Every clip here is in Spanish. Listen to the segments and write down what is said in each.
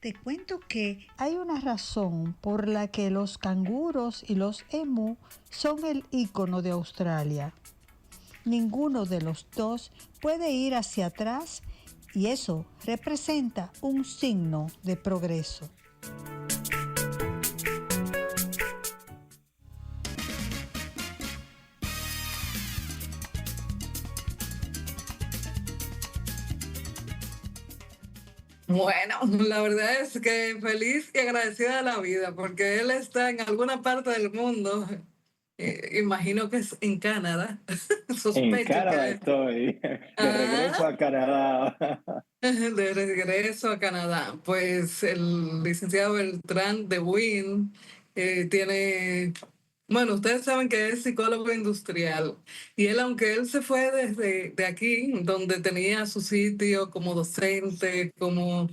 Te cuento que hay una razón por la que los canguros y los emú son el ícono de Australia. Ninguno de los dos puede ir hacia atrás y eso representa un signo de progreso. Bueno, la verdad es que feliz y agradecida de la vida, porque él está en alguna parte del mundo, imagino que es en Canadá, En sospecho Canadá que... estoy, de Ah, regreso a Canadá. de regreso a Canadá. Pues el licenciado Bertrand de Wynn tiene, bueno, ustedes saben que es psicólogo industrial y él, aunque él se fue desde de aquí, donde tenía su sitio como docente, como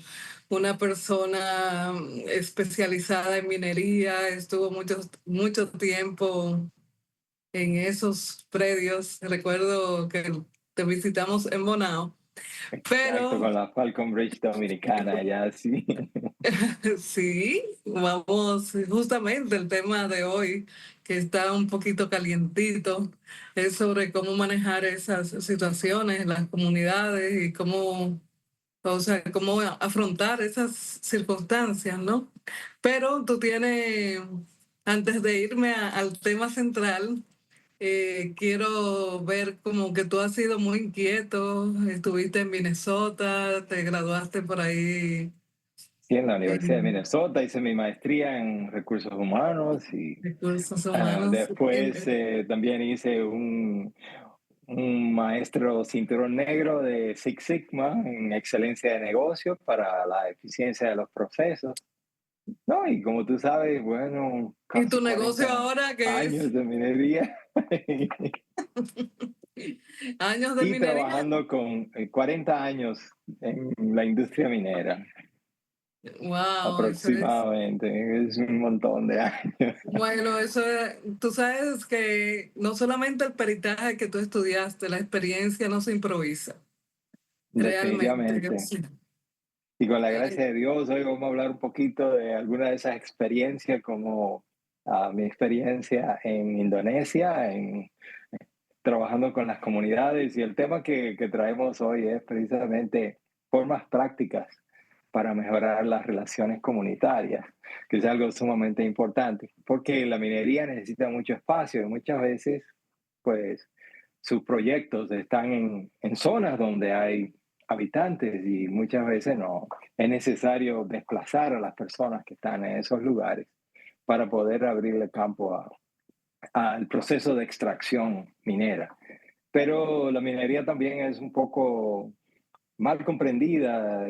una persona especializada en minería, estuvo mucho tiempo en esos predios. Recuerdo que te visitamos en Bonao. Exacto, Pero con la Falcon Bridge Dominicana, ya sí. sí, vamos, justamente el tema de hoy, que está un poquito calientito, es sobre cómo manejar esas situaciones en las comunidades y cómo, o sea, cómo afrontar esas circunstancias, ¿no? Pero tú tienes, antes de irme al tema central, quiero ver como que tú has sido muy inquieto, estuviste en Minnesota, te graduaste por ahí Sí, en la Universidad de en Minnesota hice mi maestría en recursos humanos y recursos humanos. después también hice un maestro cinturón negro de Six Sigma en excelencia de negocios para la eficiencia de los procesos. No, y como tú sabes, bueno, ¿Y casi tu negocio 40 ahora qué años es? de minería. Años de Y minería. trabajando con 40 años en la industria minera, Wow, eso es. aproximadamente. Es un montón de años. Bueno, tú sabes que no solamente el peritaje que tú estudiaste, la experiencia no se improvisa. Realmente que Definitivamente. sí. Y con la Ay, gracia de Dios, hoy vamos a hablar un poquito de alguna de esas experiencias, como mi experiencia en Indonesia, trabajando con las comunidades. Y el tema que traemos hoy es precisamente formas prácticas para mejorar las relaciones comunitarias, que es algo sumamente importante, porque la minería necesita mucho espacio y muchas veces, pues, sus proyectos están en zonas donde hay habitantes y muchas veces no es necesario desplazar a las personas que están en esos lugares para poder abrirle campo al proceso de extracción minera. Pero la minería también es un poco mal comprendida,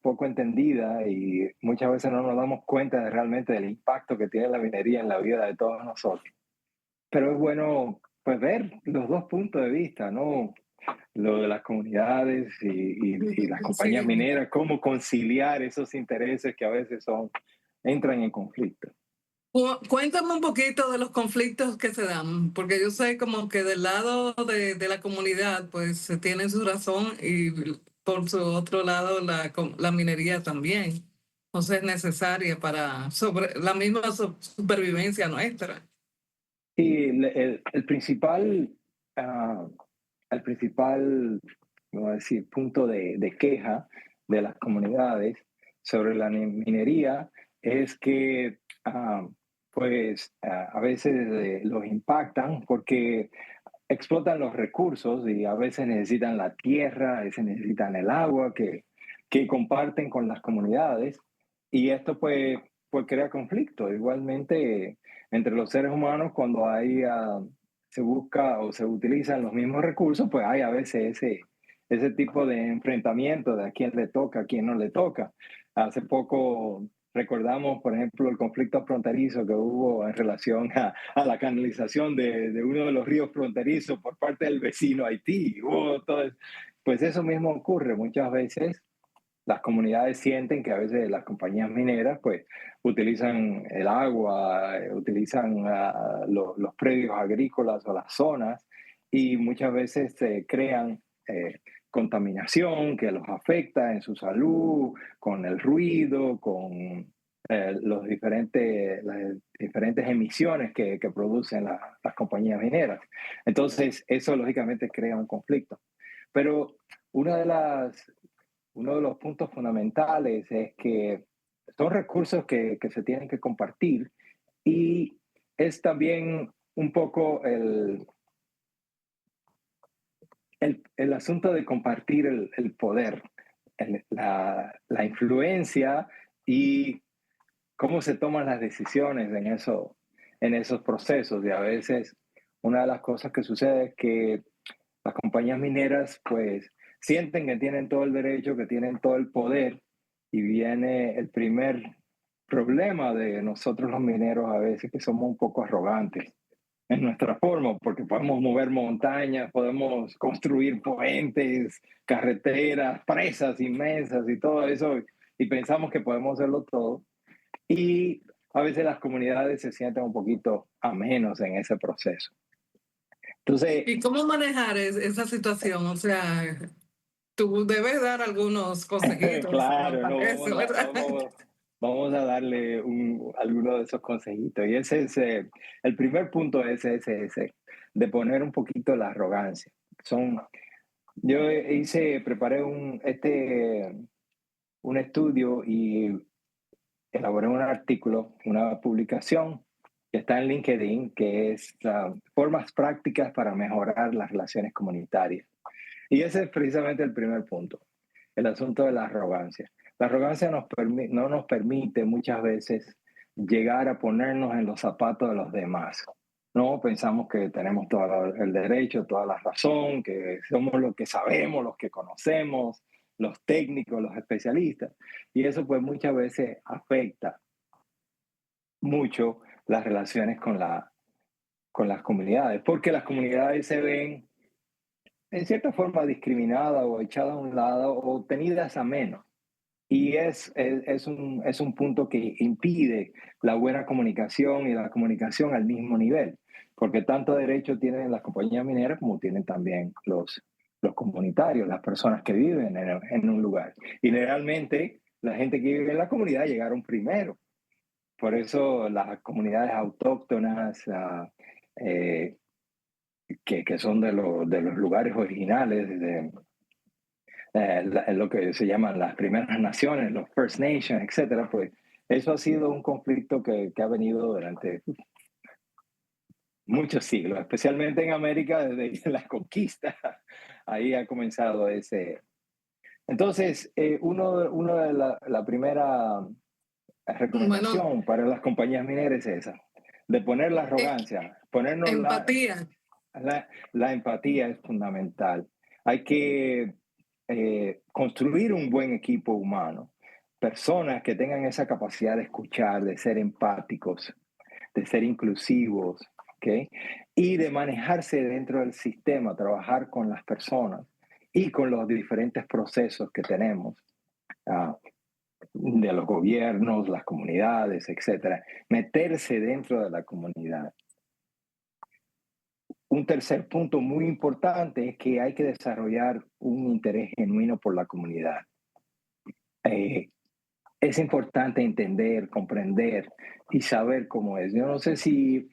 poco entendida y muchas veces no nos damos cuenta de realmente del impacto que tiene la minería en la vida de todos nosotros. Pero es bueno pues ver los dos puntos de vista, ¿no? Lo de las comunidades y las compañías sí. mineras, cómo conciliar esos intereses que a veces entran en conflicto. Cuéntame un poquito de los conflictos que se dan, porque yo sé como que del lado de la comunidad, pues se tiene su razón y por su otro lado la minería también. O sea, es necesaria para sobre la misma supervivencia nuestra. Y el principal, ah, el principal, vamos a decir, punto de queja de las comunidades sobre la minería es que, pues, a veces los impactan porque explotan los recursos y a veces necesitan la tierra, a veces necesitan el agua que comparten con las comunidades y esto pues crea conflicto. Igualmente entre los seres humanos cuando se busca o se utilizan los mismos recursos, pues hay a veces ese tipo de enfrentamiento de a quién le toca, a quién no le toca. Hace poco recordamos, por ejemplo, el conflicto fronterizo que hubo en relación a la canalización de uno de los ríos fronterizos por parte del vecino Haití. Pues eso mismo ocurre muchas veces. Las comunidades sienten que a veces las compañías mineras pues utilizan el agua, utilizan los predios agrícolas o las zonas y muchas veces se crean contaminación que los afecta en su salud, con el ruido, con las diferentes emisiones que producen las compañías mineras. Entonces, eso lógicamente crea un conflicto. Pero uno de los puntos fundamentales es que son recursos que se tienen que compartir, y es también un poco el asunto de compartir el poder, la influencia y cómo se toman las decisiones en esos procesos. Y a veces una de las cosas que sucede es que las compañías mineras pues sienten que tienen todo el derecho, que tienen todo el poder, y viene el primer problema de nosotros los mineros a veces, que somos un poco arrogantes en nuestra forma, porque podemos mover montañas, podemos construir puentes, carreteras, presas inmensas y todo eso, y pensamos que podemos hacerlo todo. Y a veces las comunidades se sienten un poquito a menos en ese proceso. Entonces, ¿Y cómo manejar esa situación? O sea, tú debes dar algunos consejitos claro, para no, eso, ¿verdad? vamos a darle alguno de esos consejitos. Y ese es el primer punto, es ese, de poner un poquito la arrogancia. Yo preparé un estudio y elaboré un artículo, una publicación que está en LinkedIn, que es formas prácticas para mejorar las relaciones comunitarias. Y ese es precisamente el primer punto, el asunto de la arrogancia. La arrogancia no nos permite muchas veces llegar a ponernos en los zapatos de los demás. No pensamos que tenemos todo el derecho, toda la razón, que somos los que sabemos, los que conocemos, los técnicos, los especialistas. Y eso pues muchas veces afecta mucho las relaciones con las comunidades, porque las comunidades se ven en cierta forma discriminadas o echadas a un lado o tenidas a menos. Y es un punto que impide la buena comunicación y la comunicación al mismo nivel, porque tanto derecho tienen las compañías mineras como tienen también los comunitarios, las personas que viven en un lugar. Y generalmente la gente que vive en la comunidad llegaron primero. Por eso las comunidades autóctonas que son de los lugares originales, lo que se llaman las primeras naciones, los First Nations, etcétera, pues eso ha sido un conflicto que ha venido durante muchos siglos, especialmente en América desde la conquista. Ahí ha comenzado ese. Entonces, uno de la primera Bueno, recomendación para las compañías mineras es esa, de poner la eh, arrogancia, ponernos empatía. la empatía es fundamental. Hay que construir un buen equipo humano, personas que tengan esa capacidad de escuchar, de ser empáticos, de ser inclusivos, ¿ok? Y de manejarse dentro del sistema, trabajar con las personas y con los diferentes procesos que tenemos, de los gobiernos, las comunidades, etcétera. Meterse dentro de la comunidad. Un tercer punto muy importante es que hay que desarrollar un interés genuino por la comunidad. Es importante entender, comprender y saber cómo es. Yo no sé si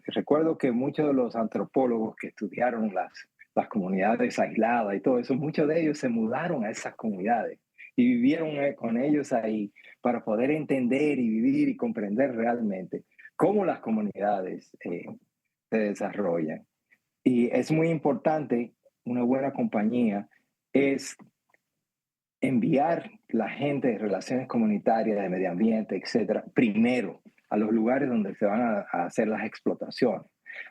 recuerdo que muchos de los antropólogos que estudiaron las comunidades aisladas y todo eso, muchos de ellos se mudaron a esas comunidades y vivieron con ellos ahí para poder entender y vivir y comprender realmente cómo las comunidades se desarrollan. Y es muy importante, una buena compañía es enviar la gente de relaciones comunitarias, de medio ambiente, etcétera, primero a los lugares donde se van a hacer las explotaciones,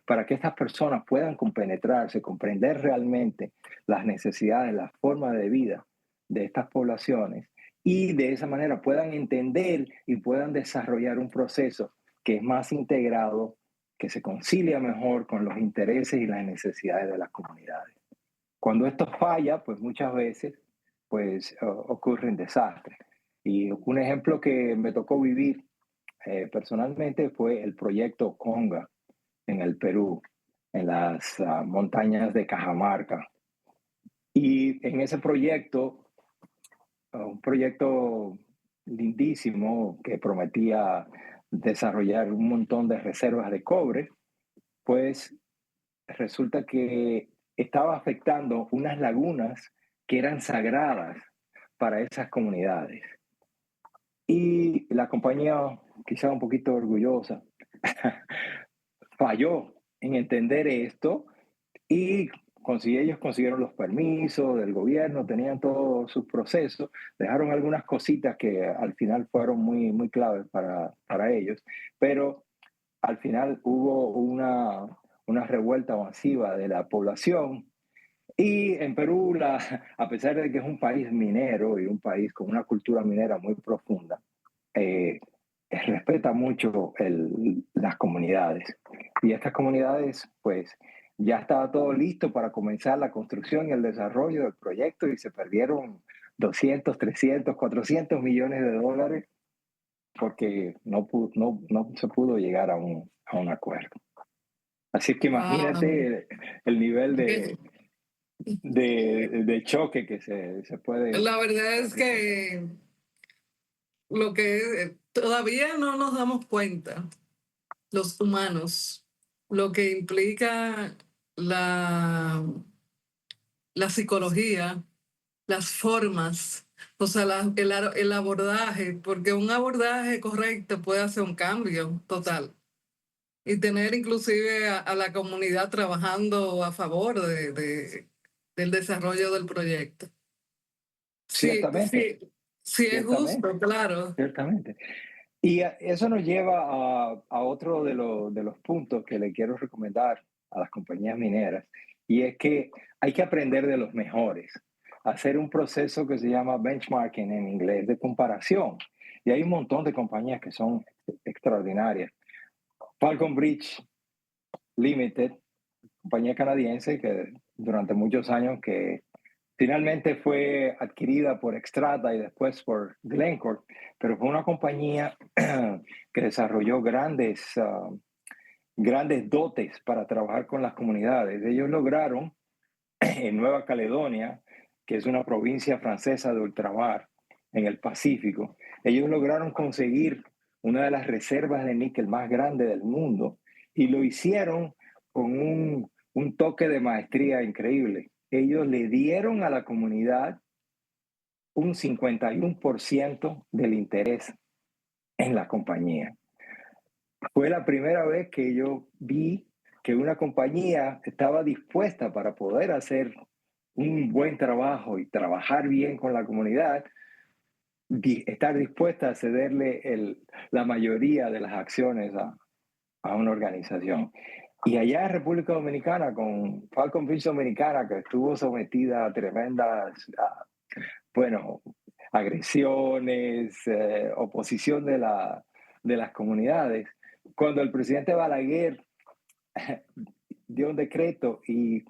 para que estas personas puedan compenetrarse, comprender realmente las necesidades, la forma de vida de estas poblaciones, y de esa manera puedan entender y puedan desarrollar un proceso que es más integrado, que se concilia mejor con los intereses y las necesidades de las comunidades. Cuando esto falla, pues muchas veces pues ocurren desastres. Y un ejemplo que me tocó vivir personalmente fue el proyecto Conga en el Perú, en las montañas de Cajamarca. Y en ese proyecto, un proyecto lindísimo que prometía desarrollar un montón de reservas de cobre, pues resulta que estaba afectando unas lagunas que eran sagradas para esas comunidades. Y la compañía, quizá un poquito orgullosa, falló en entender esto y ellos consiguieron los permisos del gobierno, tenían todos sus procesos, dejaron algunas cositas que al final fueron muy, muy claves para ellos, pero al final hubo una revuelta masiva de la población. Y en Perú, a pesar de que es un país minero y un país con una cultura minera muy profunda, eh, respeta mucho las comunidades. Y estas comunidades, pues, ya estaba todo listo para comenzar la construcción y el desarrollo del proyecto y se perdieron 200, 300, 400 millones de dólares porque no se pudo llegar a un acuerdo. Así que Wow. imagínate el nivel de choque que se puede. La verdad es que lo que todavía no nos damos cuenta, los humanos, lo que implica la, la psicología, las formas, o sea, el abordaje, porque un abordaje correcto puede hacer un cambio total y tener inclusive a la comunidad trabajando a favor del desarrollo del proyecto. Sí, Ciertamente, sí, sí es ciertamente, justo, claro. ciertamente. Y eso nos lleva a otro de los puntos que le quiero recomendar a las compañías mineras, y es que hay que aprender de los mejores, hacer un proceso que se llama benchmarking en inglés, de comparación. Y hay un montón de compañías que son extraordinarias. Falcon Bridge Limited, compañía canadiense que durante muchos años que finalmente fue adquirida por Xstrata y después por Glencore, pero fue una compañía que desarrolló grandes dotes para trabajar con las comunidades. Ellos lograron en Nueva Caledonia, que es una provincia francesa de ultramar en el Pacífico, ellos lograron conseguir una de las reservas de níquel más grandes del mundo y lo hicieron con un toque de maestría increíble. Ellos le dieron a la comunidad un 51% del interés en la compañía. Fue la primera vez que yo vi que una compañía estaba dispuesta para poder hacer un buen trabajo y trabajar bien con la comunidad, estar dispuesta a cederle la mayoría de las acciones a una organización. Y allá en República Dominicana, con Falcon Bridge Dominicana, que estuvo sometida a tremendas, bueno, agresiones, oposición de las comunidades, cuando el presidente Balaguer dio un decreto y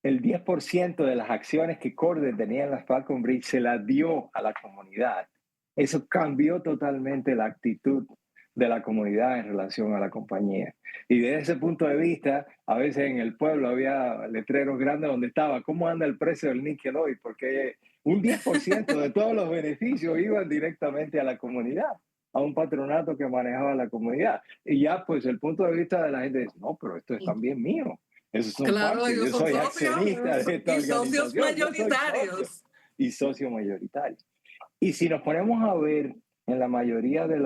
el 10% de las acciones que Corde tenía en las Falcon Bridge se las dio a la comunidad. Eso cambió totalmente la actitud de la comunidad en relación a la compañía. Y desde ese punto de vista, a veces en el pueblo había letreros grandes donde estaba, ¿cómo anda el precio del níquel hoy? Porque un 10% de todos los beneficios iban directamente a la comunidad, a un patronato que manejaba la comunidad. Y ya, pues, el punto de vista de la gente es, no, pero esto es también mío. Esos son Claro, partes. ellos Yo son soy accionista socios de esta y socios organización. Yo soy socio mayoritarios. y socio mayoritario. Y si nos ponemos a ver en la mayoría de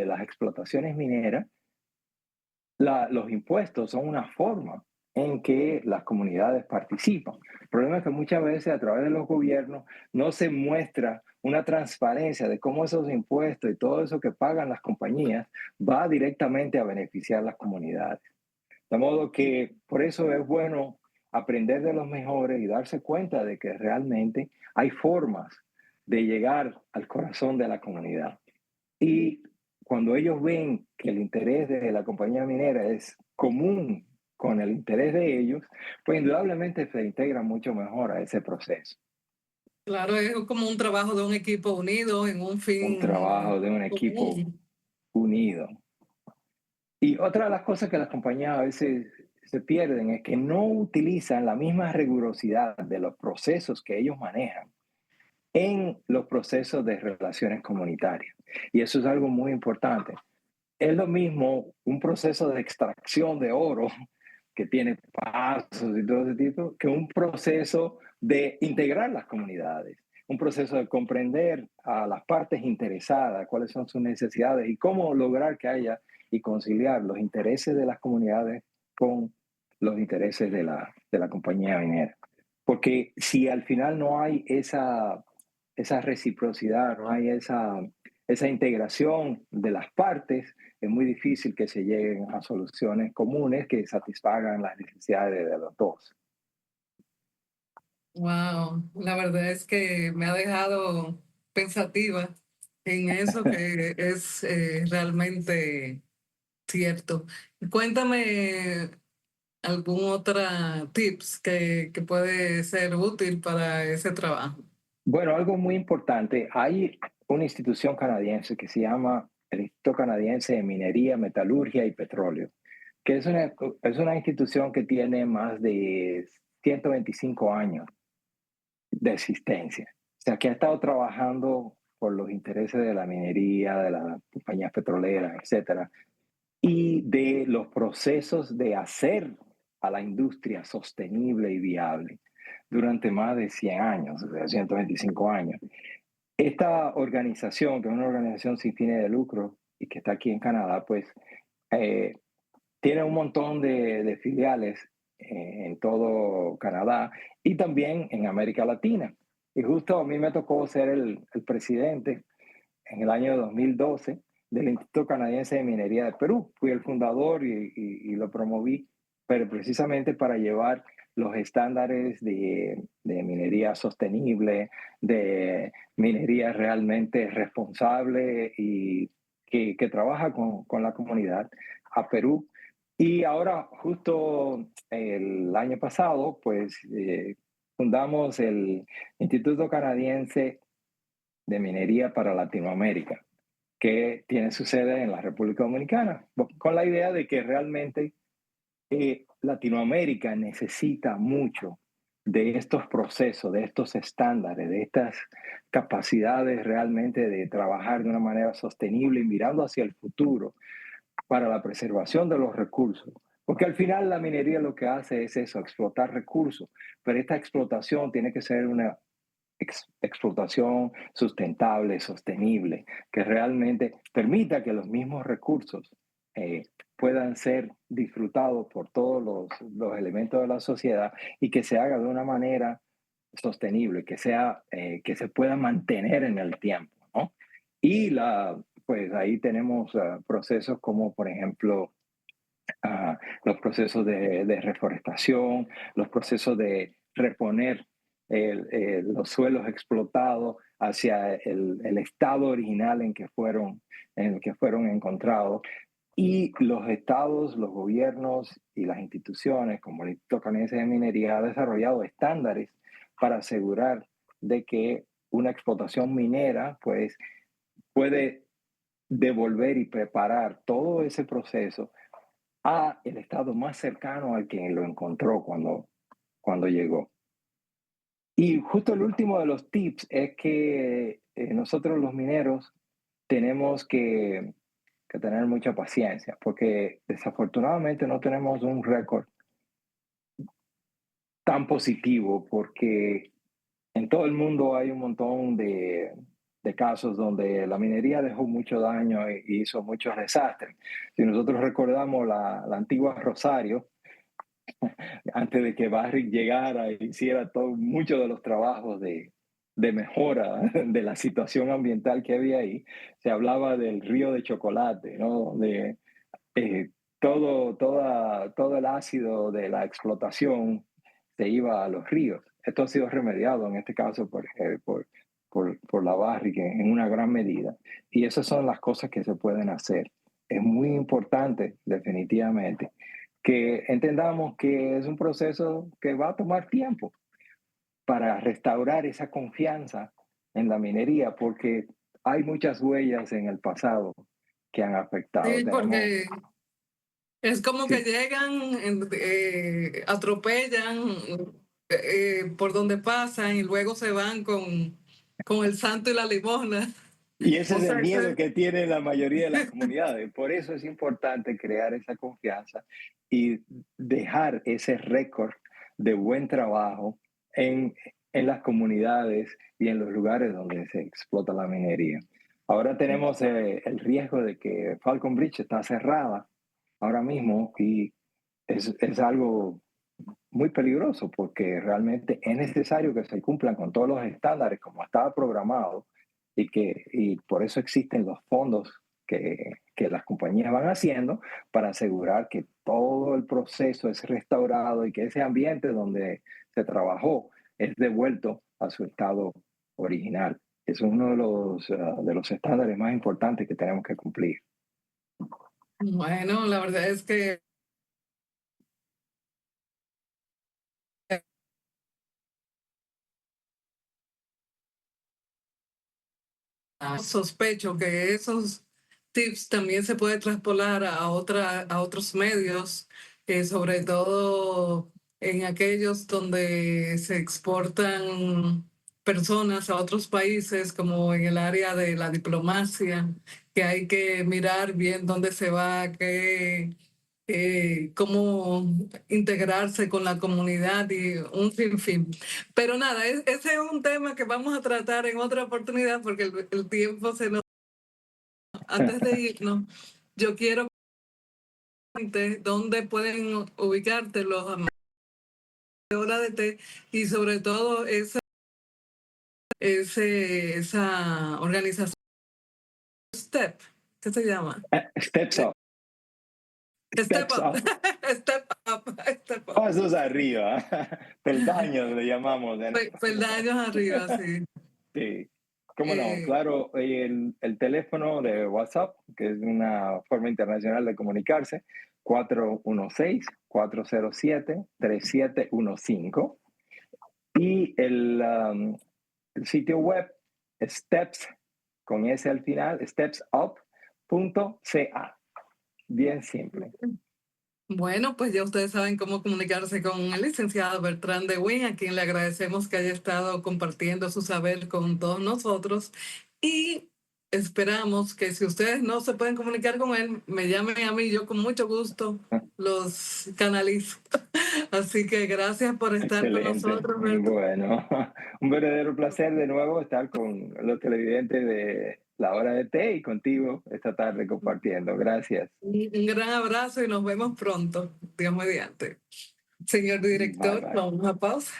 las explotaciones mineras, los impuestos son una forma en que las comunidades participan. El problema es que muchas veces a través de los gobiernos no se muestra una transparencia de cómo esos impuestos y todo eso que pagan las compañías va directamente a beneficiar a las comunidades. De modo que por eso es bueno aprender de los mejores y darse cuenta de que realmente hay formas de llegar al corazón de la comunidad. Y cuando ellos ven que el interés de la compañía minera es común con el interés de ellos, pues indudablemente se integran mucho mejor a ese proceso. Claro, es como un trabajo de un equipo unido en un Un trabajo fin de un equipo común. unido. Y otra de las cosas que las compañías a veces se pierden es que no utilizan la misma rigurosidad de los procesos que ellos manejan en los procesos de relaciones comunitarias. Y eso es algo muy importante. Es lo mismo un proceso de extracción de oro que tiene pasos y todo ese tipo, que un proceso de integrar las comunidades, un proceso de comprender a las partes interesadas, cuáles son sus necesidades y cómo lograr que haya y conciliar los intereses de las comunidades con los intereses de la compañía minera. Porque si al final no hay esa reciprocidad, no hay esa integración de las partes, es muy difícil que se lleguen a soluciones comunes que satisfagan las necesidades de los dos. Wow, la verdad es que me ha dejado pensativa en eso que es realmente cierto. Cuéntame algún otro tips que puede ser útil para ese trabajo. Bueno, algo muy importante, hay una institución canadiense que se llama el Instituto Canadiense de Minería, Metalurgia y Petróleo, que es una institución que tiene más de 125 años de existencia. O sea, que ha estado trabajando por los intereses de la minería, de las compañías petroleras, etcétera, y de los procesos de hacer a la industria sostenible y viable durante más de 100 años, o sea, 125 años. Esta organización, que es una organización sin fines de lucro y que está aquí en Canadá, pues eh, tiene un montón de filiales en todo Canadá y también en América Latina. Y justo a mí me tocó ser el presidente en el año 2012 del Instituto Canadiense de Minería de Perú. Fui el fundador y lo promoví, pero precisamente para llevar los estándares de minería sostenible, de minería realmente responsable y que trabaja con la comunidad a Perú. Y ahora, justo el año pasado, pues fundamos el Instituto Canadiense de Minería para Latinoamérica, que tiene su sede en la República Dominicana, con la idea de que realmente Latinoamérica necesita mucho de estos procesos, de estos estándares, de estas capacidades realmente de trabajar de una manera sostenible y mirando hacia el futuro para la preservación de los recursos. Porque al final la minería lo que hace es eso, explotar recursos, pero esta explotación tiene que ser una explotación sustentable, sostenible, que realmente permita que los mismos recursos puedan ser disfrutados por todos los elementos de la sociedad y que se haga de una manera sostenible, que se pueda mantener en el tiempo, ¿no? Y pues ahí tenemos procesos como, por ejemplo, los procesos de reforestación, los procesos de reponer los suelos explotados hacia el estado original en el que fueron encontrados. Y los estados, los gobiernos y las instituciones, como el Instituto Canadiense de Minería, ha desarrollado estándares para asegurar de que una explotación minera pues, puede devolver y preparar todo ese proceso a el estado más cercano al que lo encontró cuando llegó. Y justo el último de los tips es que nosotros los mineros tenemos que tener mucha paciencia, porque desafortunadamente no tenemos un récord tan positivo, porque en todo el mundo hay un montón de casos donde la minería dejó mucho daño e hizo muchos desastres. Si nosotros recordamos la antigua Rosario, antes de que Barrick llegara e hiciera muchos de los trabajos de mejora de la situación ambiental que había ahí, se hablaba del río de chocolate, ¿no? De todo el ácido de la explotación se iba a los ríos. Esto ha sido remediado en este caso por la Barrick en una gran medida. Y esas son las cosas que se pueden hacer. Es muy importante, definitivamente, que entendamos que es un proceso que va a tomar tiempo para restaurar esa confianza en la minería, porque hay muchas huellas en el pasado que han afectado. Sí, porque Es como Sí. que llegan, atropellan por donde pasan y luego se van con el santo y la limosna. Y ese O es el sea, miedo que tiene la mayoría de las comunidades. Por eso es importante crear esa confianza y dejar ese récord de buen trabajo en, en las comunidades y en los lugares donde se explota la minería. Ahora tenemos el riesgo de que Falcon Bridge está cerrada ahora mismo y es algo muy peligroso porque realmente es necesario que se cumplan con todos los estándares como estaba programado y por eso existen los fondos que las compañías van haciendo para asegurar que todo el proceso es restaurado y que ese ambiente donde se trabajó es devuelto a su estado original. Es uno de los estándares más importantes que tenemos que cumplir. bueno, la verdad es que sospecho que esos tips también se puede traspolar a otros medios, sobre todo en aquellos donde se exportan personas a otros países, como en el área de la diplomacia, que hay que mirar bien dónde se va, cómo integrarse con la comunidad y un sinfín. Pero nada, ese es un tema que vamos a tratar en otra oportunidad porque el tiempo se nos... Antes de irnos, yo quiero dónde pueden ubicarte los amantes de Hora de Té y sobre todo esa organización STEP, ¿qué se llama? Steps up. Step Steps Up, up. Step Up, Step Up. Pasos arriba. Peldaños le llamamos. Peldaños arriba, sí. Sí. ¿Cómo no? Eh, Claro, el teléfono de WhatsApp, que es una forma internacional de comunicarse, 416-407-3715. Y el sitio web, steps, con S al final, stepsup.ca. Bien simple. Bueno, pues ya ustedes saben cómo comunicarse con el licenciado Bertrand de Win, a quien le agradecemos que haya estado compartiendo su saber con todos nosotros. Y esperamos que si ustedes no se pueden comunicar con él, me llamen a mí, yo con mucho gusto los canalizo. Así que gracias por estar con Excelente. nosotros, Bertrand. Bueno, un verdadero placer de nuevo estar con los televidentes de La Hora de Té y contigo esta tarde compartiendo. Gracias. Un gran abrazo y nos vemos pronto, Dios mediante. Señor Bye director, bye. vamos a pausa.